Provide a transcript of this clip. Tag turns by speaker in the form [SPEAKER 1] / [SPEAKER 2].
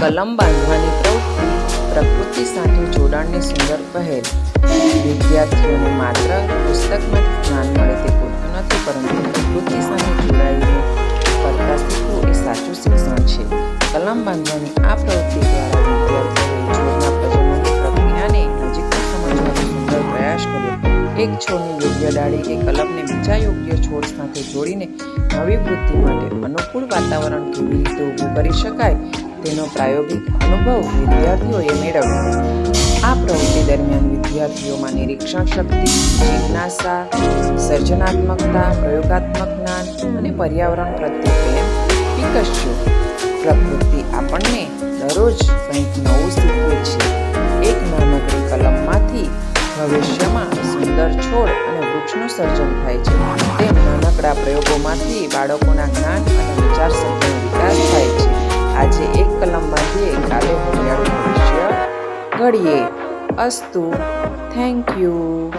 [SPEAKER 1] કલમ બાંધવાની પ્રવૃત્તિ પ્રકૃતિ સાથે જોડાણની સુંદર પહેલ. વિદ્યાર્થીઓને માત્ર પુસ્તકમાંથી જ્ઞાન મળે તે પૂરતું નથી, પરંતુ પ્રકૃતિ સાથે જોડાઈને કરતા શીખવું એ સાચું શિક્ષણ છે. કલમ બાંધવાની આ પ્રવૃત્તિ દ્વારા વિદ્યાર્થીઓએ છોડના પ્રજનનની પ્રક્રિયાને નજીકથી સમજવાનો સુંદર પ્રયાસ કર્યો. એક છોડની યોગ્ય ડાળી કે કલમને બીજા યોગ્ય છોડ સાથે જોડીને નવી વૃદ્ધિ માટે અનુકૂળ વાતાવરણ કેવી રીતે ઊભું કરી શકાય તેનો પ્રાયોગિક અનુભવ વિદ્યાર્થીઓએ મેળવ્યો. આ પ્રવૃત્તિ દરમિયાન વિદ્યાર્થીઓમાં નિરીક્ષણ શક્તિ, જિજ્ઞાસા, સર્જનાત્મકતા, પ્રયોગાત્મક જ્ઞાન અને પર્યાવરણ પ્રત્યે પ્રેમ વિકસ્યો. પ્રકૃતિ આપણને દરરોજ કંઈક નવું શીખવે છે. એક નાનકડી કલમમાંથી ભવિષ્યમાં સુંદર છોડ અને વૃક્ષનું સર્જન થાય છે. તેમ નાનકડા પ્રયોગોમાંથી બાળકોના જ્ઞાન અને વિચારશક્તિનો વિકાસ થાય છે. આજે એક કલમ બાંધીએ, કાલે હરિયાળું ભવિષ્ય ઘડીએ. અસ્તુ. Thank you.